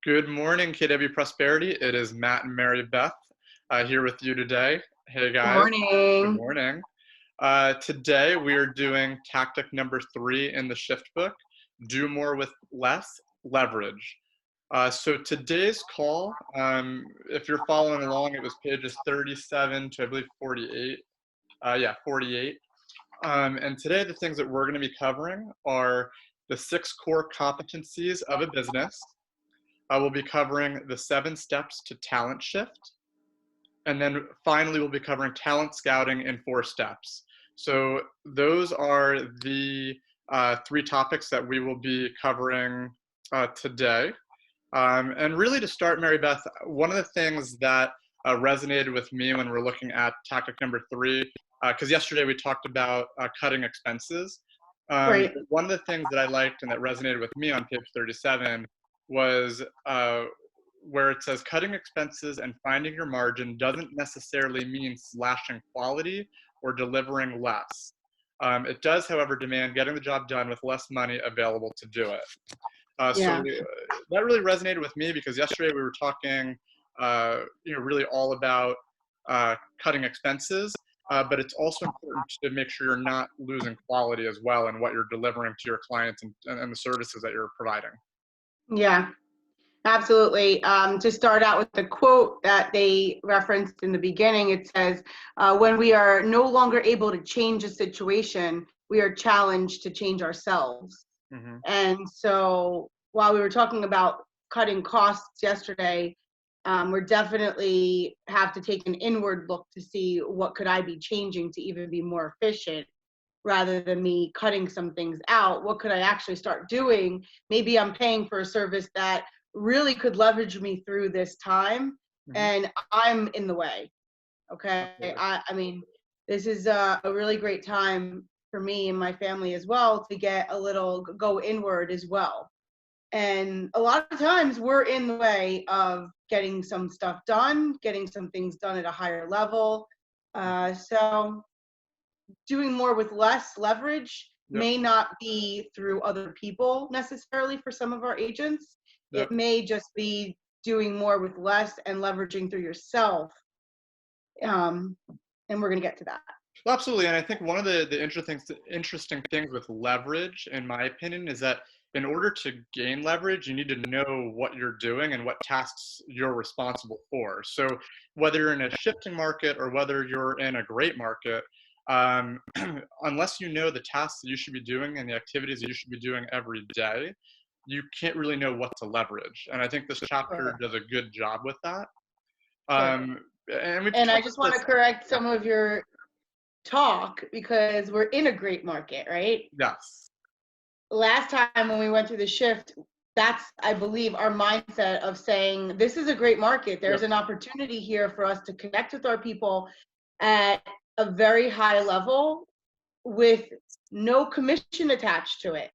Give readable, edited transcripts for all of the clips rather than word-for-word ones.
Good morning, KW Prosperity. It is Matt and Mary Beth here with you today. Hey Good guys, good morning. morning. Today we are doing tactic number 3 in the shift book, do more with less, leverage. So today's call, if you're following along, it was pages 37 to I believe 48. Yeah, 48. And today the things that we're going to be covering are the 6 core competencies of a business. We'll be covering the 7 steps to talent shift. And then finally, we'll be covering talent scouting in 4 steps. So those are the 3 topics that we will be covering today. And really to start, Mary Beth, one of the things that resonated with me when we're looking at tactic number 3, because yesterday we talked about cutting expenses. Right. One of the things that I liked and that resonated with me on page 37 was where it says cutting expenses and finding your margin doesn't necessarily mean slashing quality or delivering less. It does, however, demand getting the job done with less money available to do it. Yeah. That really resonated with me because yesterday we were talking, really all about cutting expenses, but it's also important to make sure you're not losing quality as well in what you're delivering to your clients and the services that you're providing. Yeah. Absolutely. To start out with the quote that they referenced in the beginning, it says, when we are no longer able to change a situation, we are challenged to change ourselves. Mm-hmm. And so while we were talking about cutting costs yesterday, we're definitely have to take an inward look to see what could I be changing to even be more efficient rather than me cutting some things out. What could I actually start doing? Maybe I'm paying for a service that really could leverage me through this time, and I'm in the way. Okay. I mean, this is a really great time for me and my family as well to get a little go inward as well. And a lot of times we're in the way of getting some stuff done, getting some things done at a higher level. So doing more with less leverage Yep. may not be through other people necessarily for some of our agents. Yep. It may just be doing more with less and leveraging through yourself. And we're going to get to that. Well, absolutely. And I think one of the interesting things with leverage, in my opinion, is that in order to gain leverage, you need to know what you're doing and what tasks you're responsible for. So whether you're in a shifting market or whether you're in a great market, unless you know the tasks that you should be doing and the activities that you should be doing every day, you can't really know what to leverage. And I think this chapter does a good job with that. And I just want to correct some of your talk because we're in a great market, right? Yes. Last time when we went through the shift, that's, I believe, our mindset of saying, this is a great market. There's an opportunity here for us to connect with our people at a very high level with no commission attached to it.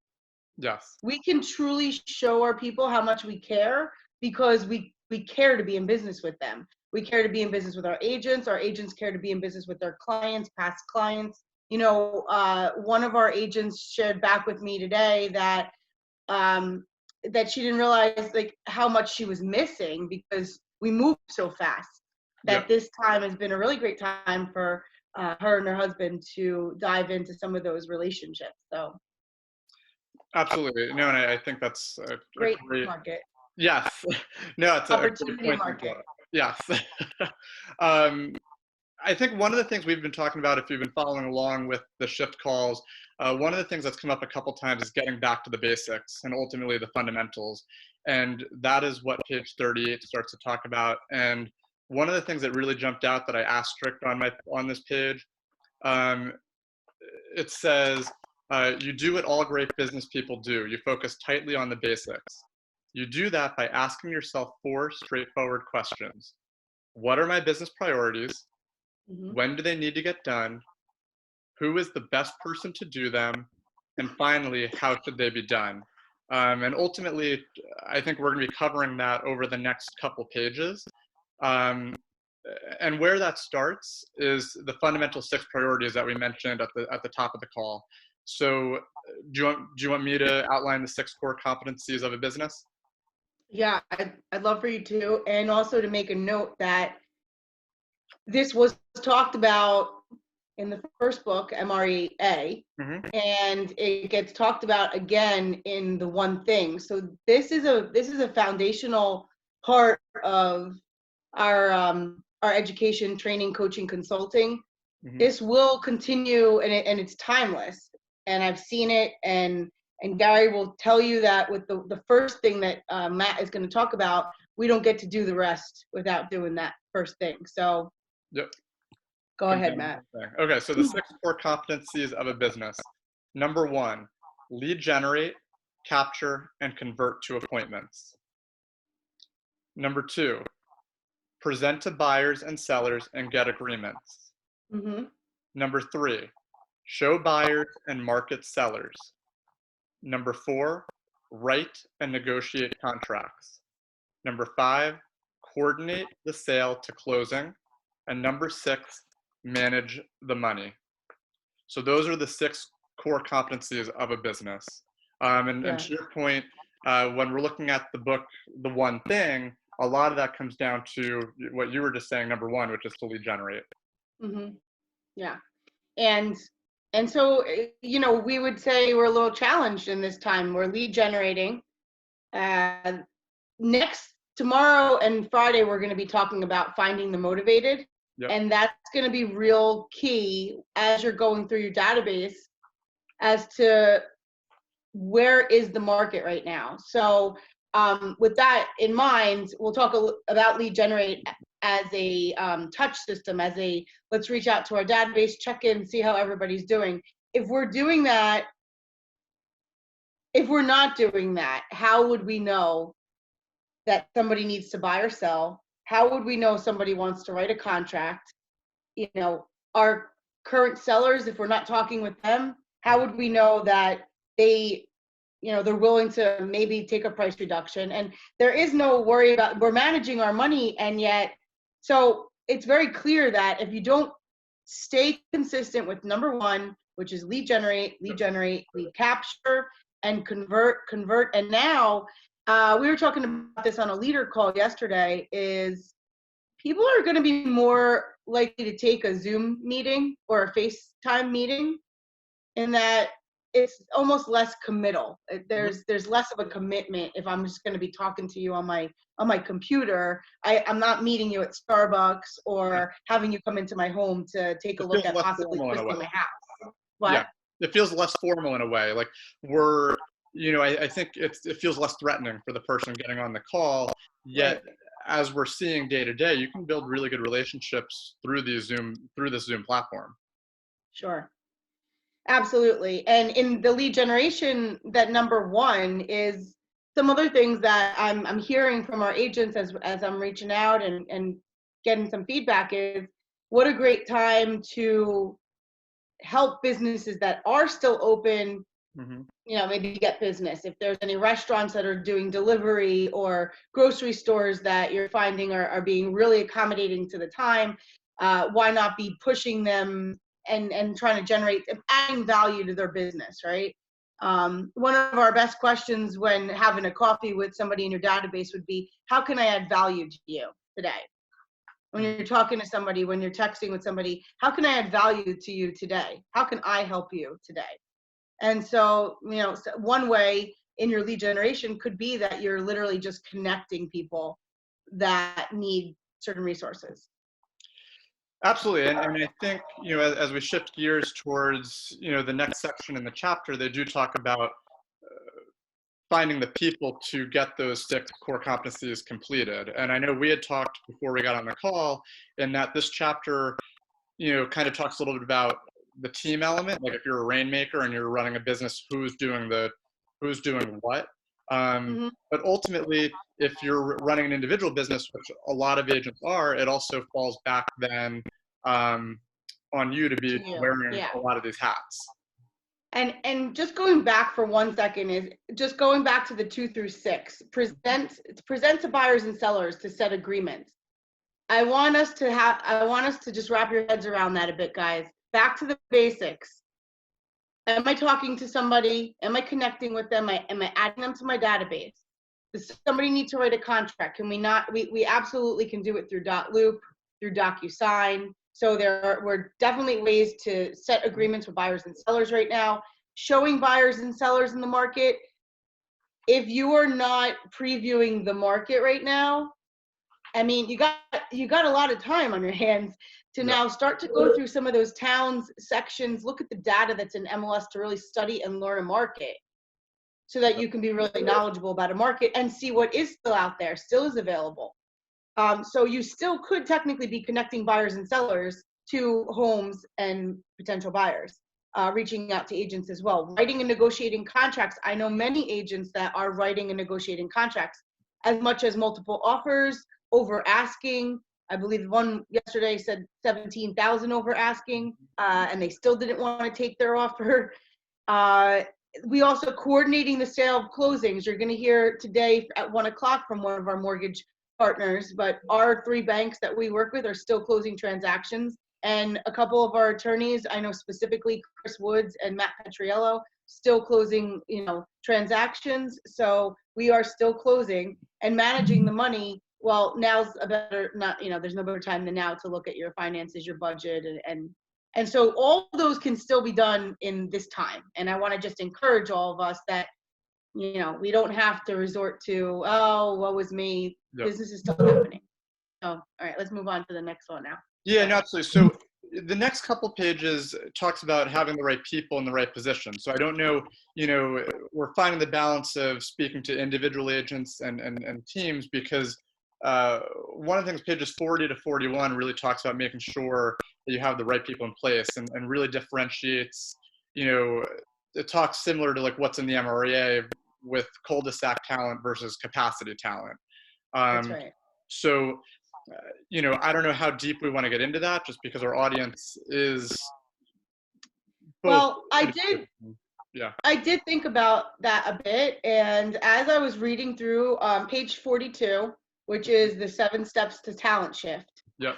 Yes. We can truly show our people how much we care because we care to be in business with them. We care to be in business with our agents care to be in business with their clients, past clients. One of our agents shared back with me today that that she didn't realize like how much she was missing because we move so fast. That this time has been a really great time for her and her husband to dive into some of those relationships. So absolutely. No, and I think that's a great market. Yes. No, it's opportunity market. Yes. I think one of the things we've been talking about, if you've been following along with the shift calls, one of the things that's come up a couple times is getting back to the basics and ultimately the fundamentals. And that is what page 38 starts to talk about. And one of the things that really jumped out that I asterisked on this page, it says, you do what all great business people do. You focus tightly on the basics. You do that by asking yourself 4 straightforward questions. What are my business priorities? When do they need to get done? Who is the best person to do them? And finally, how should they be done? And ultimately, I think we're going to be covering that over the next couple pages. And where that starts is the fundamental 6 priorities that we mentioned at the top of the call. So do you want me to outline the 6 core competencies of a business? Yeah, I'd love for you to, and also to make a note that this was talked about in the first book, MREA, Hmm. and it gets talked about again in the One Thing. So this is a foundational part of our education, training, coaching, consulting. Hmm. This will continue, and it's timeless. And I've seen it, and Gary will tell you that with the first thing that Matt is going to talk about, we don't get to do the rest without doing that first thing. So Yep. go Come ahead, down. Matt. Okay, so the 6 core competencies of a business. Number 1, lead generate, capture, and convert to appointments. Number 2, present to buyers and sellers and get agreements. Mm-hmm. Number 3, show buyers and market sellers. Number 4, write and negotiate contracts. Number 5, coordinate the sale to closing. And number 6, manage the money. So those are the 6 core competencies of a business. And Yeah. to your point, when we're looking at the book, The One Thing, a lot of that comes down to what you were just saying, number 1, which is to lead generate. Mm-hmm. Yeah. And so we would say we're a little challenged in this time. We're lead generating. Uh, Next tomorrow and Friday, we're going to be talking about finding the motivated, Yep. and that's going to be real key as you're going through your database as to where is the market right now. So with that in mind, we'll talk about lead generate as a touch system, as a let's reach out to our database, check in, see how everybody's doing. If we're doing that, if we're not doing that, how would we know that somebody needs to buy or sell? How would we know somebody wants to write a contract? Our current sellers, if we're not talking with them, how would we know that they, they're willing to maybe take a price reduction? And there is no worry about, we're managing our money, and yet, so it's very clear that if you don't stay consistent with number 1, which is lead generate, lead capture, and convert. And now we were talking about this on a leader call yesterday, is people are going to be more likely to take a Zoom meeting or a FaceTime meeting, in that it's almost less committal. There's less of a commitment if I'm just going to be talking to you on my computer. I'm not meeting you at Starbucks or having you come into my home to take a It look feels at less possibly formal in a way. listing my house. Yeah, What? it feels less formal in a way. Like we're, I think it feels less threatening for the person getting on the call. Yet, Right. as we're seeing day to day, you can build really good relationships through this Zoom platform. Sure. Absolutely. And in the lead generation, that number 1 is some other things that I'm hearing from our agents as I'm reaching out and getting some feedback, is what a great time to help businesses that are still open, Hmm. maybe get business. If there's any restaurants that are doing delivery, or grocery stores that you're finding are being really accommodating to the time, why not be pushing them and trying to generate, adding value to their business, right? One of our best questions when having a coffee with somebody in your database would be, how can I add value to you today? When you're talking to somebody, when you're texting with somebody, how can I add value to you today? How can I help you today? And so, one way in your lead generation could be that you're literally just connecting people that need certain resources. Absolutely, and I think as we shift gears towards the next section in the chapter, they do talk about finding the people to get those 6 core competencies completed. And I know we had talked before we got on the call, in that this chapter kind of talks a little bit about the team element. Like if you're a rainmaker and you're running a business, who's doing what. Mm-hmm. But ultimately, if you're running an individual business, which a lot of agents are, it also falls back then on you to be To you, wearing yeah. a lot of these hats. And just going back for 1 second, is just going back to the 2 through 6. Present to buyers and sellers to set agreements. I want us to just wrap your heads around that a bit, guys. Back to the basics. Am I talking to somebody? Am I connecting with them? Am I adding them to my database? Does somebody need to write a contract? Can we not? We absolutely can do it through .loop, through DocuSign. So we're definitely ways to set agreements with buyers and sellers right now, showing buyers and sellers in the market. If you are not previewing the market right now, I mean, you got a lot of time on your hands to now start to go through some of those towns sections, look at the data that's in MLS to really study and learn a market, so that you can be really knowledgeable about a market and see what is still out there, still is available. So you still could technically be connecting buyers and sellers to homes and potential buyers, reaching out to agents as well. Writing and negotiating contracts. I know many agents that are writing and negotiating contracts as much as multiple offers, over asking. I believe one yesterday said 17,000 over asking, and they still didn't want to take their offer. We also coordinating the sale of closings. You're going to hear today at 1 o'clock from one of our mortgage partners, but our 3 banks that we work with are still closing transactions. And a couple of our attorneys, I know specifically Chris Woods and Matt Petriello, still closing, transactions. So we are still closing and managing the money. Well, now's a better, there's no better time than now to look at your finances, your budget, and so all those can still be done in this time. And I want to just encourage all of us that, we don't have to resort to, oh, woe is me. Yep. Business is still happening. So, all right, let's move on to the next one now. Yeah, no, absolutely. So the next couple pages talks about having the right people in the right position. So I don't know, we're finding the balance of speaking to individual agents and teams, because one of the things pages 40 to 41 really talks about making sure that you have the right people in place, and really differentiates, it talks similar to like what's in the MREA with cul-de-sac talent versus capacity talent. That's right. So, I don't know how deep we want to get into that, just because our audience is both. Well, I did think about that a bit. And as I was reading through page 42, which is the 7 steps to talent shift. Yep.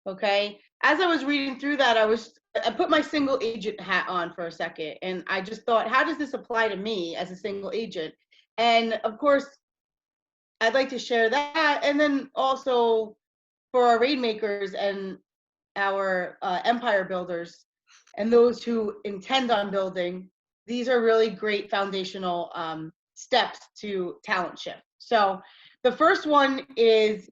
Okay. As I was reading through that, I put my single agent hat on for a second, and I just thought, how does this apply to me as a single agent? And of course, I'd like to share that. And then also for our rainmakers and our empire builders and those who intend on building, these are really great foundational steps to talent shift. So the first one is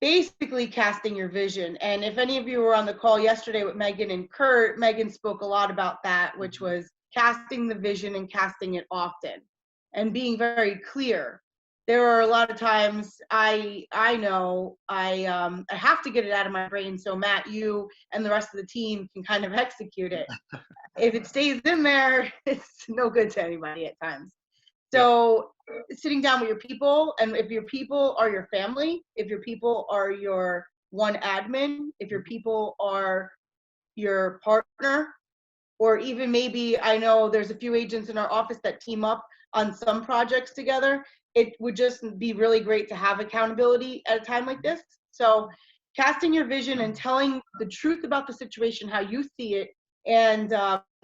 basically casting your vision. And if any of you were on the call yesterday with Megan and Kurt, Megan spoke a lot about that, which was casting the vision and casting it often and being very clear. There are a lot of times I know I have to get it out of my brain, so Matt, you and the rest of the team can kind of execute it. If it stays in there, it's no good to anybody at times. So sitting down with your people, and if your people are your family, if your people are your one admin, if your people are your partner, or even maybe, I know there's a few agents in our office that team up on some projects together, it would just be really great to have accountability at a time like this. So casting your vision and telling the truth about the situation, how you see it, and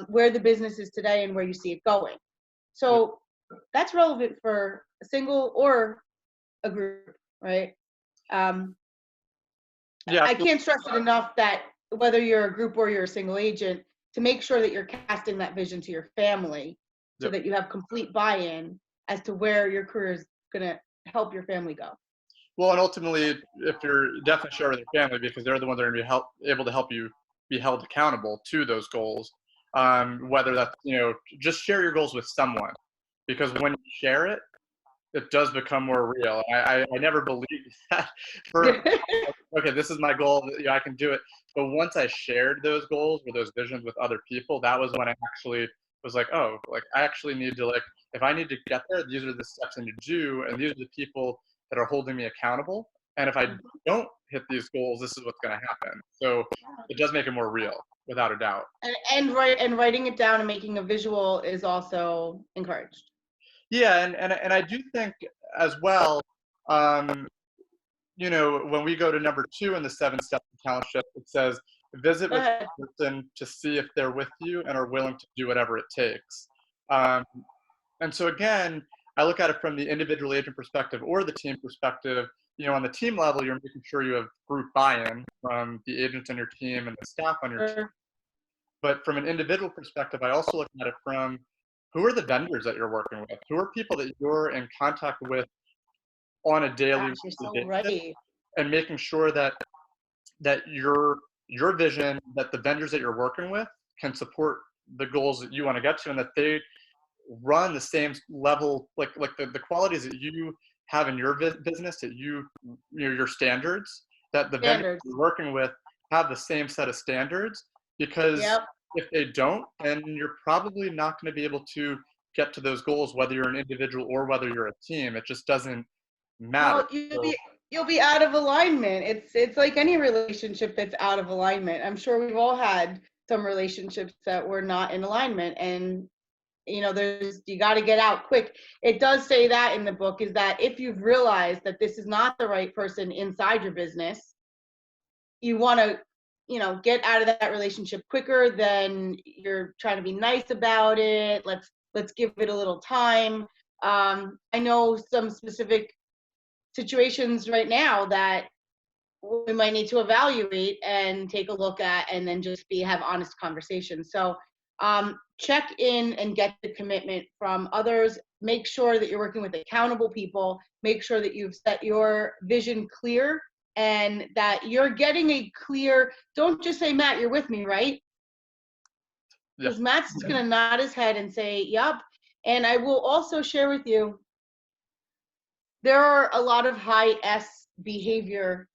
where the business is today and where you see it going. So that's relevant for a single or a group, right? I can't stress it enough that whether you're a group or you're a single agent, to make sure that you're casting that vision to your family, so that you have complete buy-in as to where your career is going to help your family go. Well, and ultimately, if you're definitely share with your family, because they're the ones that are going to be able to help you be held accountable to those goals. Whether that's, just share your goals with someone, because when you share it, it does become more real. I never believed that. Okay, this is my goal. I can do it. But once I shared those goals or those visions with other people, that was when I actually was like, oh, like I actually need to, like, if I need to get there, these are the steps I need to do, and these are the people that are holding me accountable. And if I don't hit these goals, this is what's going to happen. So it does make it more real, without a doubt. And writing it down and making a visual is also encouraged. Yeah, and I do think as well, when we go to number 2 in the 7 steps to talent shift, it says visit with the person to see if they're with you and are willing to do whatever it takes. And so again, I look at it from the individual agent perspective or the team perspective. On the team level, you're making sure you have group buy-in from the agents on your team and the staff on your team. Sure. But from an individual perspective, I also look at it from who are the vendors that you're working with? Who are people that you're in contact with on a daily Gosh, you're so weekly basis, right. and making sure that your vision, that the vendors that you're working with can support the goals that you want to get to, and that they run the same level, like the qualities that you have in your business, that your standards, that the vendors Standards. you're working with have the same set of standards. Because Yep. if they don't, then you're probably not going to be able to get to those goals, whether you're an individual or whether you're a team. It just doesn't matter. Well, you'll So be you'll be out of alignment. It's like any relationship that's out of alignment. I'm sure we've all had some relationships that were not in alignment, and there's you got to get out quick. It does say that in the book, is that if you've realized that this is not the right person inside your business, you want to get out of that relationship quicker than you're trying to be nice about it. Let's give it a little time. I know some specific situations right now that we might need to evaluate and take a look at, and then just have honest conversations. So check in and get the commitment from others. Make sure that you're working with accountable people. Make sure that you've set your vision clear, and that you're getting a clear, don't just say, Matt, you're with me, right? yeah, Because Matt's just going to nod his head and say, yup. And I will also share with you, there are a lot of high S behavior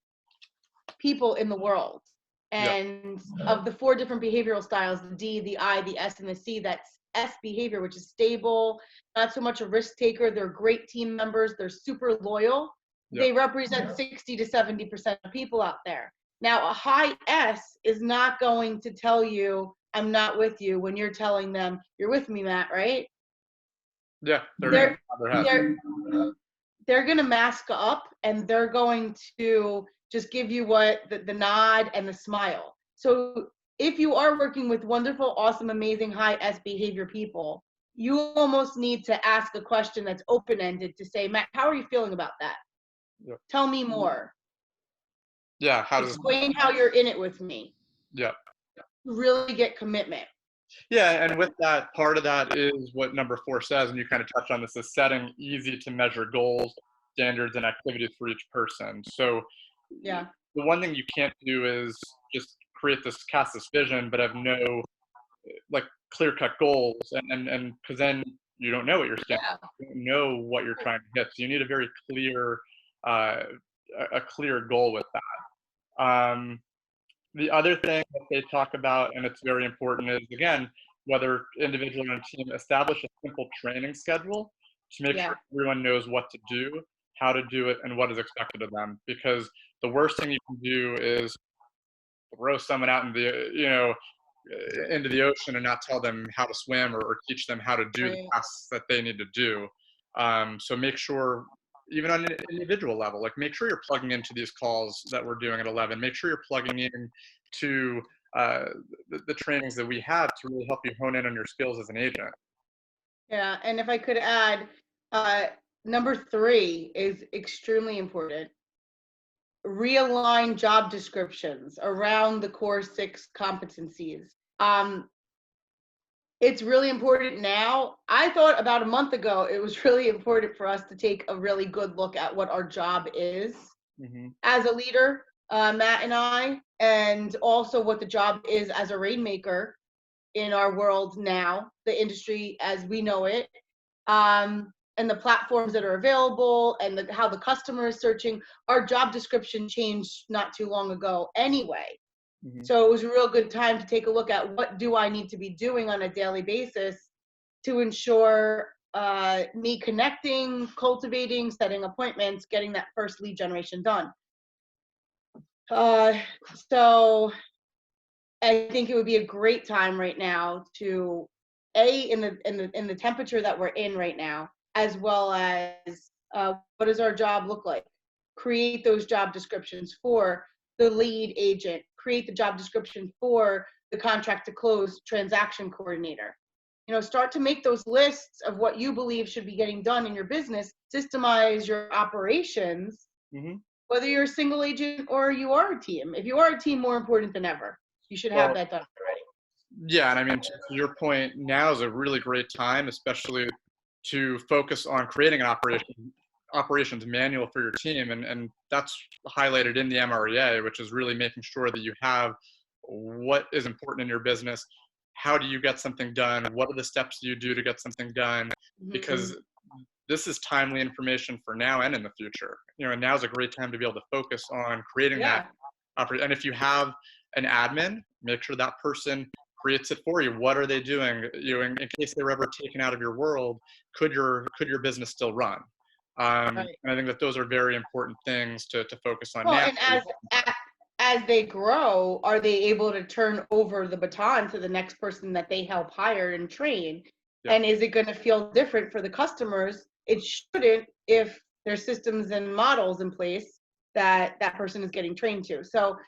people in the world. yeah, And of the 4 different behavioral styles, the D, the I, the S, and the C, that's S behavior, which is stable, not so much a risk taker. They're great team members. They're super loyal. yeah, They represent 60 to 70% of people out there. Now, a high S is not going to tell you, I'm not with you, when you're telling them, you're with me, Matt, right? yeah. They're, Their head. they're going to mask up, and they're going to just give you the nod and the smile. So if you are working with wonderful, awesome, amazing, high S behavior people, you almost need to ask a question that's open-ended to say, Matt, how are you feeling about that? Yeah, Tell me more. yeah. How does Explain how you're in it with me. yeah. Really get commitment. Yeah, and with that, part of that is what number 4 says, and you kind of touched on this, is setting easy to measure goals, standards, and activities for each person. So Yeah. the one thing you can't do is just cast this vision, but have no like clear-cut goals, and because then you don't know what you're standing, Yeah. you don't know what you're trying to hit. So you need a very clear, uh, a clear goal with that. The other thing that they talk about, and it's very important, is again, whether individual and team, establish a simple training schedule to make Yeah. sure everyone knows what to do, how to do it, and what is expected of them. Because the worst thing you can do is throw someone out into the ocean and not tell them how to swim, or teach them how to do the Right. tasks that they need to do. So make sure, even on an individual level, like make sure you're plugging into these calls that we're doing at 11. Make sure you're plugging in to the trainings that we have to really help you hone in on your skills as an agent. Yeah. And if I could add, uh, number 3 is extremely important. Realign job descriptions around the core 6 competencies. It's really important now. I thought about a month ago it was really important for us to take a really good look at what our job is Hmm. as a leader, Matt and I, and also what the job is as a rainmaker in our world now, the industry as we know it, and the platforms that are available, and how the customer is searching. Our job description changed not too long ago anyway. Hmm. So it was a real good time to take a look at what do I need to be doing on a daily basis to ensure me connecting, cultivating, setting appointments, getting that first lead generation done. Uh, so I think it would be a great time right now to in the temperature that we're in right now, as well as what does our job look like? Create those job descriptions for the lead agent. Create the job description for the contract to close transaction coordinator. start to make those lists of what you believe should be getting done in your business, systemize your operations, Hmm. whether you're a single agent or you are a team. If you are a team, more important than ever, you should have Well, that done already. yeah, and I mean, to your point, now is a really great time, especially to focus on creating an operations manual for your team, and that's highlighted in the MREA, which is really making sure that you have what is important in your business, how do you get something done, what are the steps you do to get something done, Hmm. because this is timely information for now and in the future. And now is a great time to be able to focus on creating that Yeah. and if you have an admin, make sure that person creates it for you. What are they doing? In case they were ever taken out of your world, could your business still run? Right. And I think that those are very important things to focus on Well, now. and as they grow, are they able to turn over the baton to the next person that they help hire and train? Yeah, And is it going to feel different for the customers? It shouldn't if there's systems and models in place that that person is getting trained to. So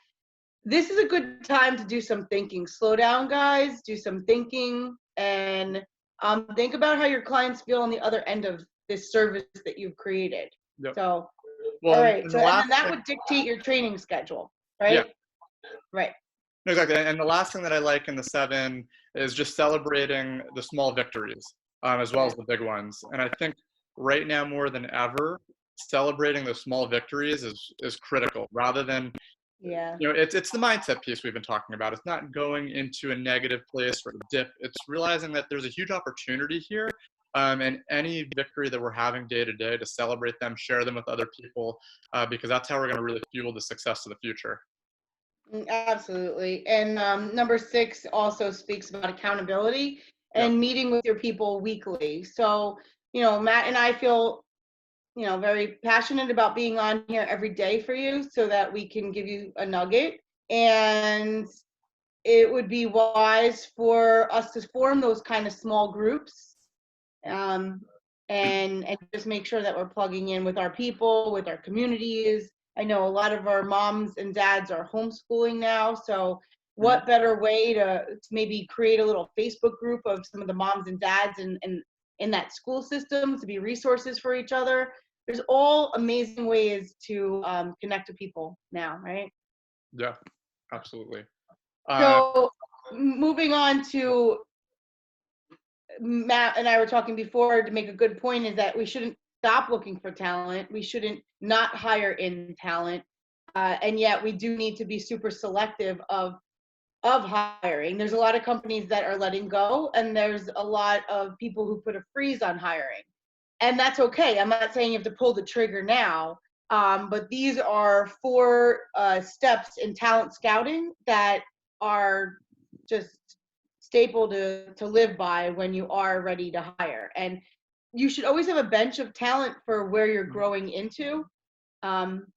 this is a good time to do some thinking. Slow down, guys. Do some thinking and think about how your clients feel on the other end of this service that you've created. yeah. So all Well, right. and So, the and last then that thing, would dictate your training schedule, yeah. right? Right. No, exactly. And the last thing that I like in the 7 is just celebrating the small victories, as well Yeah. as the big ones. And I think right now more than ever, celebrating the small victories is critical. Rather than, Yeah. it's the mindset piece we've been talking about. It's not going into a negative place or a dip. It's realizing that there's a huge opportunity here, and any victory that we're having day to day to celebrate them, share them with other people, because that's how we're going to really fuel the success of the future. Absolutely. And number 6 also speaks about accountability Yep. and meeting with your people weekly. So, Matt and I feel, very passionate about being on here every day for you so that we can give you a nugget. And it would be wise for us to form those kind of small groups, um, and just make sure that we're plugging in with our people, with our communities. I know a lot of our moms and dads are homeschooling now, so Mhm. what better way to maybe create a little Facebook group of some of the moms and dads in that school system to be resources for each other. There's all amazing ways to connect to people now, right? Yeah, absolutely. Um, So moving on to Matt and I were talking before to make a good point is that we shouldn't stop looking for talent. We shouldn't not hire in talent, and yet we do need to be super selective of hiring. There's a lot of companies that are letting go, and there's a lot of people who put a freeze on hiring, and that's okay. I'm not saying you have to pull the trigger now, but these are 4 steps in talent scouting that are just staple to live by when you are ready to hire. And you should always have a bench of talent for where you're growing into. Um,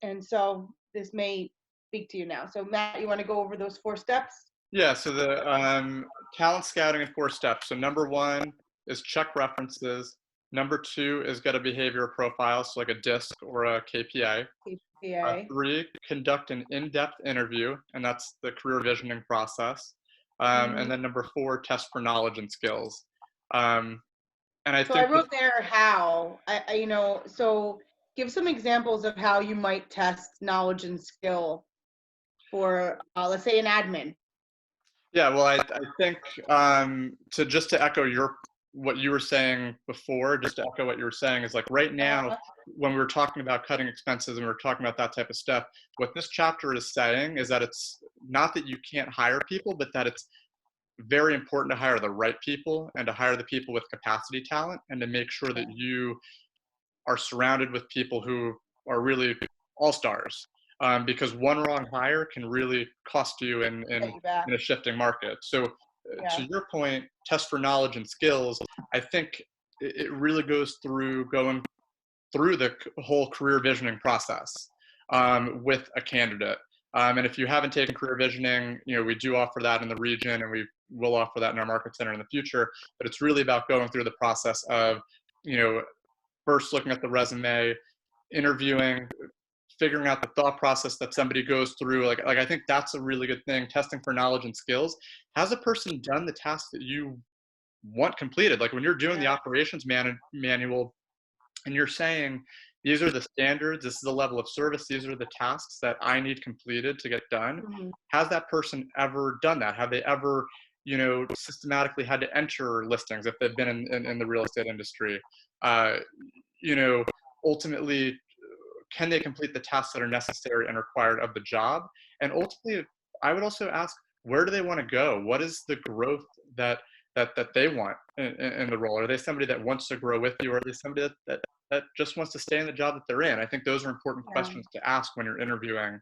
and so this may speak to you now. So Matt, you want to go over those 4 steps? yeah, so the talent scouting in 4 steps. So number 1 is check references. Number 2 is get a behavioral profile, so like a DISC or a KPI. KPA. 3, conduct an in-depth interview, and that's the career visioning process. And Hmm. then number 4, test for knowledge and skills. Um, and I So I think wrote there how so give some examples of how you might test knowledge and skill for, let's say, an admin. Yeah, well, I think to echo what you were saying before, just to echo what you were saying is like right now, Uh, when we were talking about cutting expenses and we were talking about that type of stuff, what this chapter is saying is that it's not that you can't hire people, but that it's very important to hire the right people and to hire the people with capacity talent and to make sure that yeah, you are surrounded with people who are really all stars. Because one wrong hire can really cost you set you back. in a shifting market. So, to Yeah. your point, test for knowledge and skills, I think it really goes through going through the whole career visioning process with a candidate. And if you haven't taken career visioning, we do offer that in the region and we will offer that in our market center in the future. But it's really about going through the process of, you know, first looking at the resume, interviewing, figuring out the thought process that somebody goes through. Like I think that's a really good thing. Testing for knowledge and skills. Has a person done the task that you want completed. Like when you're doing the Yeah. operations manual and you're saying, these are the standards, this is the level of service, these are the tasks that I need completed to get done. Mhm. Has that person ever done that? Have they ever, systematically had to enter listings if they've been in the real estate industry? Uh, you know, ultimately, can they complete the tasks that are necessary and required of the job? And ultimately, I would also ask, where do they want to go? What is the growth that they want in the role? Are they somebody that wants to grow with you, or are they somebody that just wants to stay in the job that they're in? I think those are important Yeah. questions to ask when you're interviewing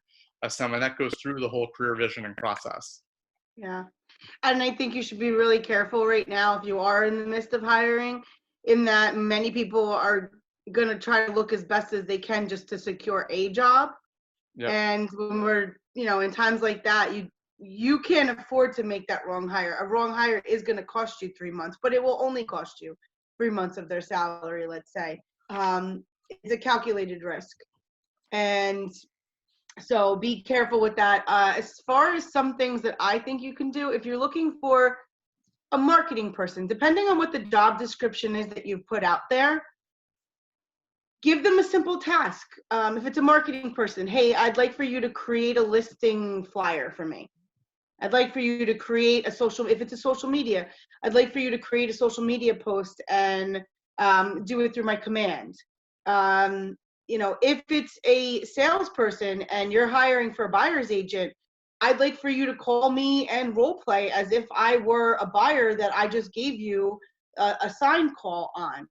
someone. That goes through the whole career visioning process. Yeah. And I think you should be really careful right now if you are in the midst of hiring, in that many people are going to try to look as best as they can just to secure a job. Yep. And when we're, in times like that, you can't afford to make that wrong hire. A wrong hire is going to cost you 3 months, but it will only cost you 3 months of their salary, let's say. It's a calculated risk. And so be careful with that. As far as some things that I think you can do, if you're looking for a marketing person, depending on what the job description is that you've put out there, give them a simple task. If it's a marketing person, hey, I'd like for you to create a listing flyer for me. I'd like for you to create if it's a social media, I'd like for you to create a social media post and do it through my command. If it's a salesperson and you're hiring for a buyer's agent, I'd like for you to call me and role play as if I were a buyer that I just gave you a sign call on.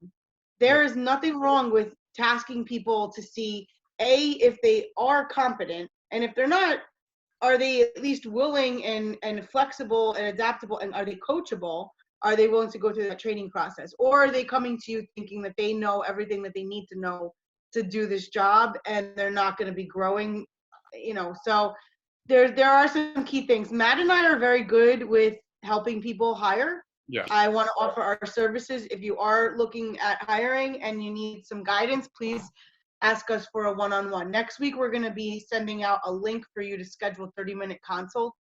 There Yep. is nothing wrong with tasking people to see, if they are competent, and if they're not, are they at least willing and flexible and adaptable, and are they coachable? Are they willing to go through that training process? Or are they coming to you thinking that they know everything that they need to know to do this job and they're not going to be growing? So there are some key things. Matt and I are very good with helping people hire. Yeah. I want to offer our services. If you are looking at hiring and you need some guidance, please ask us for a one-on-one. Next week, we're going to be sending out a link for you to schedule 30-minute consults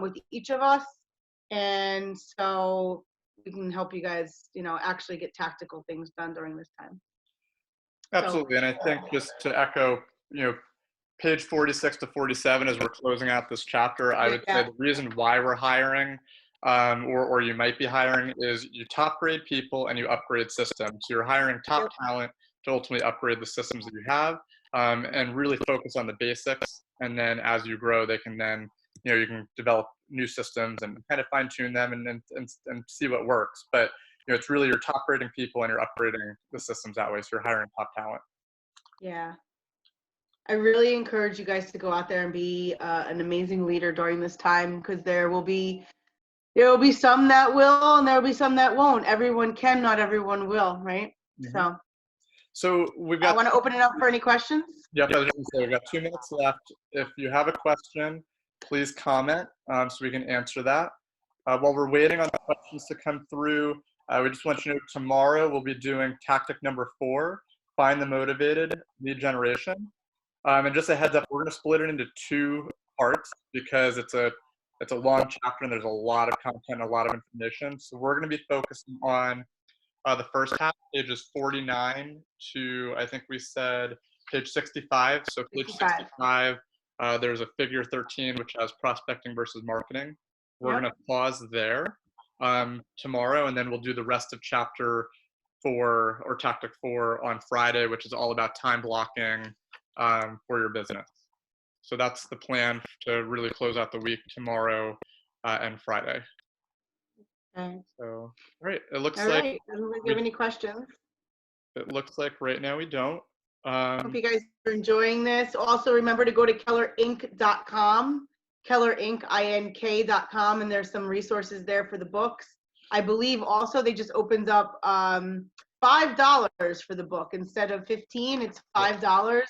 with each of us. And so we can help you guys, actually get tactical things done during this time. Absolutely. And I think just to echo, page 46 to 47, as we're closing out this chapter, I would say the reason why we're hiring, or you might be hiring, is you top grade people and you upgrade systems. So you're hiring top talent to ultimately upgrade the systems that you have, and really focus on the basics. And then as you grow, they can then, you can develop new systems and kind of fine tune them and see what works. But it's really you're top grading people and you're upgrading the systems that way. So you're hiring top talent. Yeah. I really encourage you guys to go out there and be an amazing leader during this time, because there will be some that will and there will be some that won't. Everyone can, not everyone will, right? Mm-hmm. So we've got. I want to open it up for any questions. Yep, I was going to say we've got 2 minutes left. If you have a question, please comment so we can answer that. While we're waiting on the questions to come through, we just want you to know tomorrow we'll be doing tactic number 4, find the motivated lead generation. And just a heads up, we're going to split it into 2 parts because it's a long chapter and there's a lot of content and a lot of information. So we're going to be focusing on the first half, pages 49 to, I think we said, page 65. So page 65, there's a figure 13, which has prospecting versus marketing. We're going to pause there tomorrow, and then we'll do the rest of chapter 4 or tactic 4 on Friday, which is all about time blocking for your business. So that's the plan to really close out the week tomorrow and Friday. Okay. So, all right. It looks All like. right. Do we have any questions? It looks like right now we don't. Hope you guys are enjoying this. Also, remember to go to kellerinc.com, kellerinc.com, and there's some resources there for the books. I believe also they just opened up $5 for the book instead of $15. It's $5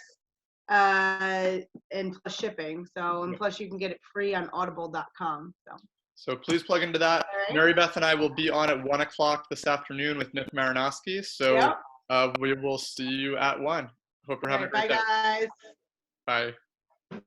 and plus shipping. So, and plus you can get it free on audible.com. So please plug into that. Right. Mary Beth and I will be on at 1 o'clock this afternoon with Nick Marinowski. So we will see you at 1. Hope you're having a great day. Bye, guys. Bye.